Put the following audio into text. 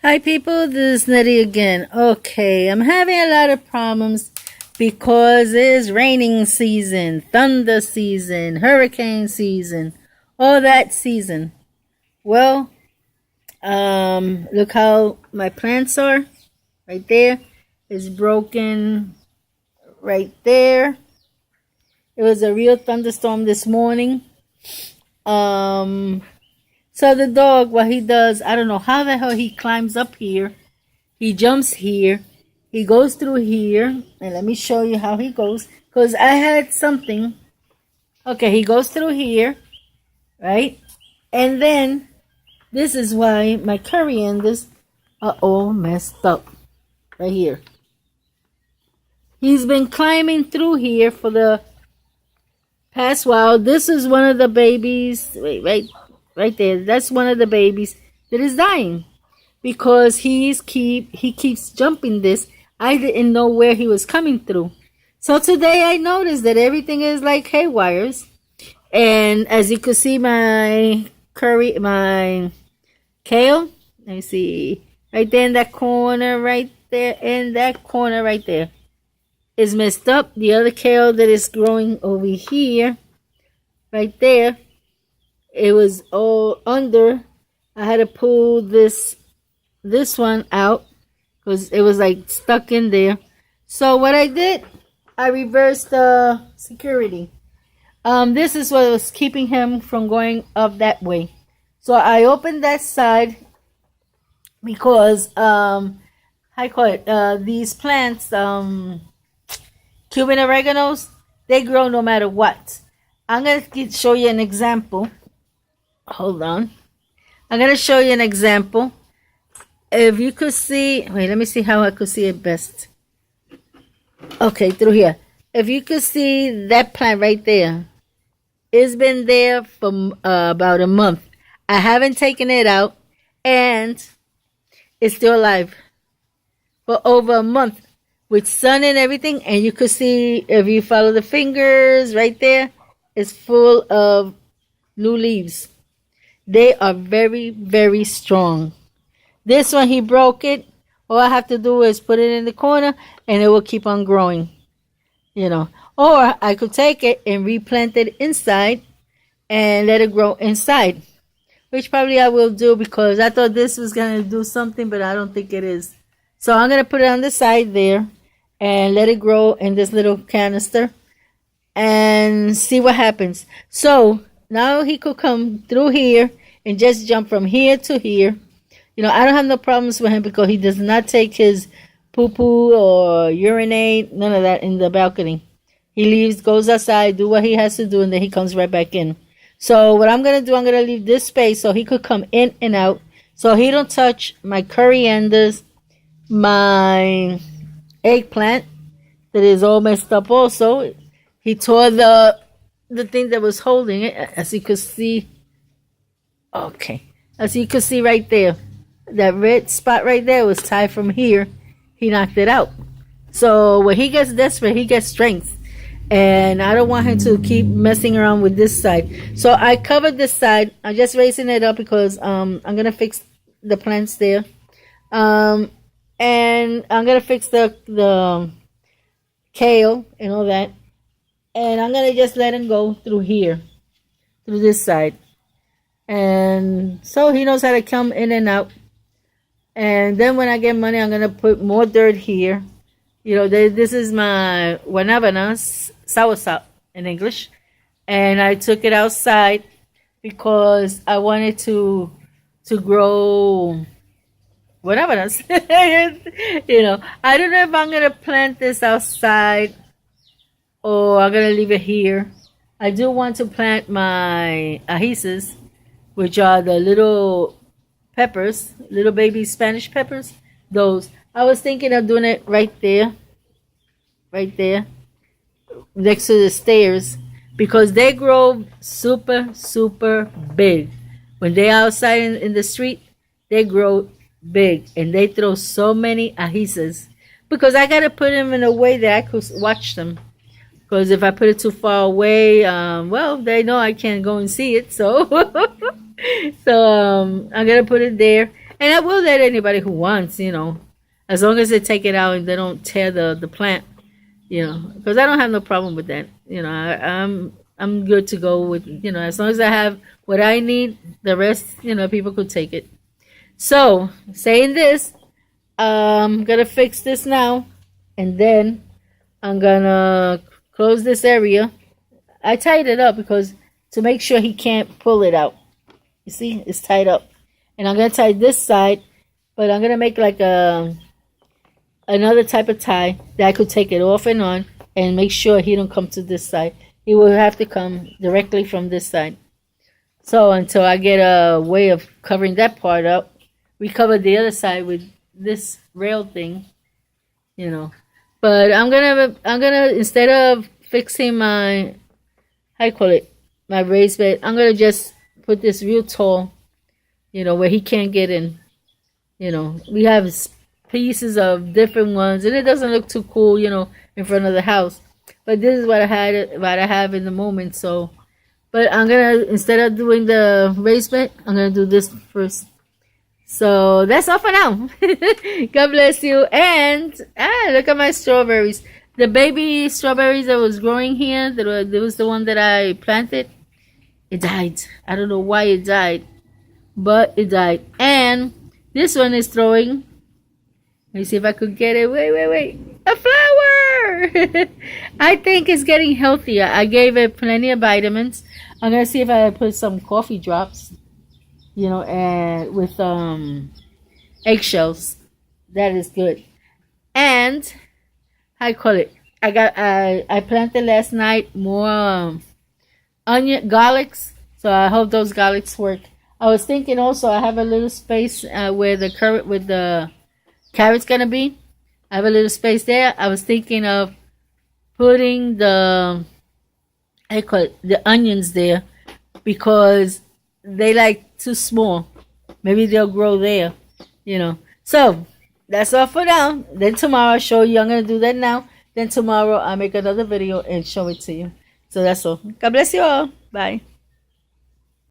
Hi people, this is Nery again. Okay, I'm having a lot of problems because it's raining season, thunder season, hurricane season, all that season. Well, look how my plants are right there. It's broken right there. It was a real thunderstorm this morning. So the dog, what he does, I don't know how the hell he climbs up here. He jumps here. He goes through here. And let me show you how he goes. Because I had something. Okay, he goes through here. Right? And then, this is why my corianders are all messed up. Right here. He's been climbing through here for the past while. This is one of the babies. Wait, right there. That's one of the babies that is dying. Because he keeps jumping this. I didn't know where he was coming through. So today I noticed that everything is like haywires. And as you can see, my kale, let me see, right there in that corner, right there, is messed up. The other kale that is growing over here, right there, it was all under. I had to pull this one out because it was like stuck in there. So what I did, I reversed the security. This is what was keeping him from going up that way. So I opened that side because I call it these plants, Cuban oreganos, they grow no matter what. I'm gonna show you an example. Hold on. I'm gonna show you an example. If you could see, wait, let me see how I could see it best. Okay, through here. If you could see that plant right there, it's been there for about a month. I haven't taken it out, and it's still alive for over a month with sun and everything. And you could see, if you follow the fingers right there, it's full of new leaves. They are very, very strong. This one, he broke it. All I have to do is put it in the corner and it will keep on growing. You know. Or I could take it and replant it inside and let it grow inside. Which probably I will do because I thought this was going to do something, but I don't think it is. So I'm going to put it on the side there and let it grow in this little canister and see what happens. So now he could come through here and just jump from here to here. You know, I don't have no problems with him because he does not take his poo-poo or urinate, none of that in the balcony. He leaves, goes outside, do what he has to do, and then he comes right back in. So what I'm going to do, I'm going to leave this space so he could come in and out. So he don't touch my corianders, my eggplant that is all messed up also. He tore the thing that was holding it, as you could see. Okay. As you can see right there, that red spot right there was tied from here. He knocked it out. So when he gets desperate, he gets strength. And I don't want him to keep messing around with this side. So I covered this side. I'm just raising it up because I'm going to fix the plants there. And I'm going to fix the kale and all that. And I'm going to just let him go through here. Through this side. And so he knows how to come in and out. And then when I get money, I'm going to put more dirt here. You know, this is my guanabana, soursop in English. And I took it outside because I wanted to grow guanabanas. You know, I don't know if I'm going to plant this outside or I'm going to leave it here. I do want to plant my ajíes, which are the little peppers, little baby Spanish peppers. Those. I was thinking of doing it right there, next to the stairs, because they grow super, super big. When they're outside in the street, they grow big, and they throw so many ajíes. Because I got to put them in a way that I could watch them. Because if I put it too far away, well, they know I can't go and see it. So, I'm going to put it there. And I will let anybody who wants, as long as they take it out and they don't tear the plant, because I don't have no problem with that. I'm good to go with, as long as I have what I need, the rest, people could take it. So, saying this, I'm gonna fix this now, and then I'm gonna close this area. I tied it up because to make sure he can't pull it out. You see, it's tied up. And I'm gonna tie this side, but I'm gonna make like another type of tie that I could take it off and on and make sure he don't come to this side. He will have to come directly from this side. So until I get a way of covering that part up, we cover the other side with this rail thing, But I'm gonna instead of fixing my, how you call it, my raised bed, I'm gonna just put this real tall, where he can't get in. We have pieces of different ones, and it doesn't look too cool, in front of the house. But this is what I have in the moment. So, but I'm gonna, instead of doing the raised bed, I'm gonna do this first. So that's all for now. God bless you. And look at my strawberries. The baby strawberries that was growing here, that was the one that I planted. It died. I don't know why it died, but it died. And this one is throwing. Let me see if I could get it. Wait. A flower! I think it's getting healthier. I gave it plenty of vitamins. I'm going to see if I put some coffee drops, and with eggshells. That is good. And, I call it, I planted last night more onion, garlics. So I hope those garlics work. I was thinking also I have a little space where the carrot's gonna be. I have a little space there. I was thinking of putting the onions there because they like too small. Maybe they'll grow there, So that's all for now. Then tomorrow I'll show you. I'm gonna do that now. Then tomorrow I'll make another video and show it to you. So that's all. God bless you all. Bye.